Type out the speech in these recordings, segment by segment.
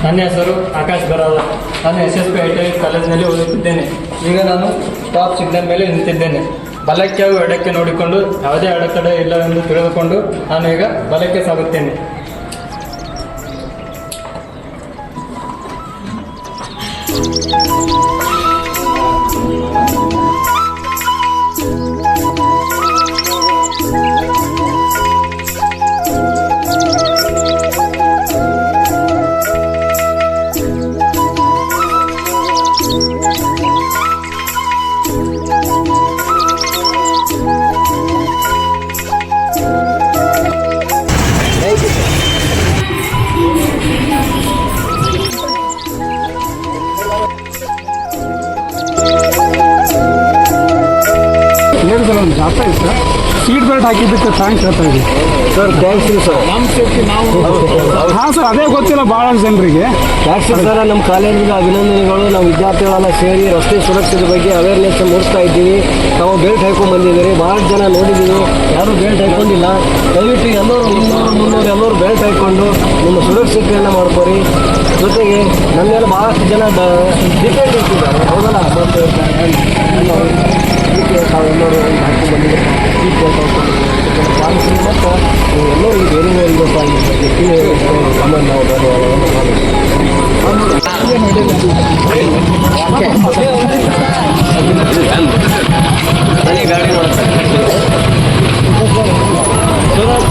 ನನ್ನ ಹೆಸರು ಆಕಾಶ್ ಬರಾದ. ನಾನು SSP ITI ಕಾಲೇಜಿನಲ್ಲಿ ಓದುತ್ತಿದ್ದೇನೆ. ಈಗ ನಾನು ಸ್ಟಾಪ್ ಸಿಗ್ನಲ್ ಮೇಲೆ ನಿಂತಿದ್ದೇನೆ. ಬಲಕ್ಕೆ ಹಾಗೂ ಎಡಕ್ಕೆ ನೋಡಿಕೊಂಡು ಯಾವುದೇ ಅಡೆತಡೆ ಇಲ್ಲವೆಂದು ತಿಳಿದುಕೊಂಡು ನಾನು ಈಗ ಬಲಕ್ಕೆ ಸಾಗುತ್ತೇನೆ. ಜಾಸ್ತಿ ಆಯ್ತು ಸರ್. ಸೀಟ್ ಬೆಲ್ಟ್ ಹಾಕಿದ್ದಕ್ಕೆ ಥ್ಯಾಂಕ್ಸ್ ಹೇಳ್ತಾ ಇದ್ದೀವಿ ಸರ್. ಥ್ಯಾಂಕ್ಸ್ ರೀ ಸರ್. ನಮ್ಮ ಸೇಫ್ಟಿ ನಾವು ಹಾಂ ಸರ್, ಅದೇ ಗೊತ್ತಿಲ್ಲ ಭಾಳ ಜನರಿಗೆ. Thanks sir. ನಮ್ಮ ಕಾಲೇಜಿಗೆ ಅಭಿನಂದನೆಗಳು. ನಾವು ವಿದ್ಯಾರ್ಥಿಗಳೆಲ್ಲ ಸೇರಿ ರಸ್ತೆ ಸುರಕ್ಷತೆ ಬಗ್ಗೆ ಅವೇರ್ನೆಸ್ ಮೂಡಿಸ್ತಾ ಇದ್ದೀವಿ. ನಾವು ಬೆಲ್ಟ್ ಹಾಕೊಂಡು ಬಂದಿದ್ದೀವಿ. ಭಾಳ ಜನ ನೋಡಿದ್ದೀವಿ, ಯಾರೂ ಬೆಲ್ಟ್ ಹಾಕೊಂಡಿಲ್ಲ. ದಯವಿಟ್ಟು ಎಲ್ಲರೂ 200-300 ಎಲ್ಲರೂ ಬೆಲ್ಟ್ ಹಾಕ್ಕೊಂಡು ನಿಮ್ಮ ಸುರಕ್ಷತೆಯನ್ನು ಮಾಡ್ಕೊರಿ. ಜೊತೆಗೆ ನಮ್ಮ ಮೇಲೆ ಭಾಳಷ್ಟು ಜನ ಡಿಪೆಂಡ್ ಇರ್ತಿದ್ದಾರೆ, ಹೌದಲ್ಲ? ಬಟ್ ತಾವೆಲ್ಲರೂ ಹಾಕೊಂಡು ಬಂದಿದ್ದೀವಿ. ಸೀಟ್ ಬೆಲ್ಟ್ ಹಾಕೊಂಡು ಪಾಲಿಸಿ ಮತ್ತು ಎಲ್ಲರೂ ಬೇರೆ ಬೇರೆ ಕಮೆಂಟ್ ನಾವು ಗಾಡಿ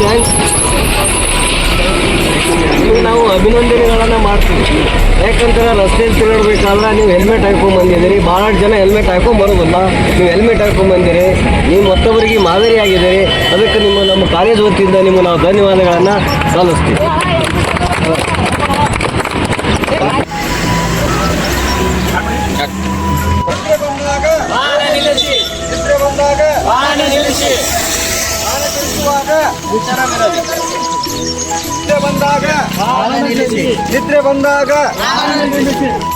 ಥ್ಯಾಂಕ್ಸ್. ನೀವು ನಾವು ಅಭಿನಂದನೆಗಳನ್ನು ಮಾಡ್ತೀವಿ. ಯಾಕಂದ್ರೆ ರಸ್ತೆಯಲ್ಲಿ ತಿರುಗಾಡಬೇಕಾದ್ರೆ ನೀವು ಹೆಲ್ಮೆಟ್ ಹಾಕ್ಕೊಂಡು ಬಂದಿದ್ದೀರಿ. ಭಾಳಷ್ಟು ಜನ ಹೆಲ್ಮೆಟ್ ಹಾಕ್ಕೊಂಡು ಬರೋದಿಲ್ಲ. ನೀವು ಹೆಲ್ಮೆಟ್ ಹಾಕ್ಕೊಂಡು ಬಂದಿರಿ, ನೀವು ಮತ್ತೊಬ್ಬರಿಗೆ ಮಾದರಿಯಾಗಿದ್ದೀರಿ. ಅದಕ್ಕೆ ನಮ್ಮ ಕಾಲೇಜ್ ವತಿಯಿಂದ ನಿಮಗೆ ನಾವು ಧನ್ಯವಾದಗಳನ್ನು ಸಲ್ಲಿಸ್ತೀವಿ. ನಿದ್ರೆ ಬಂದಾಗ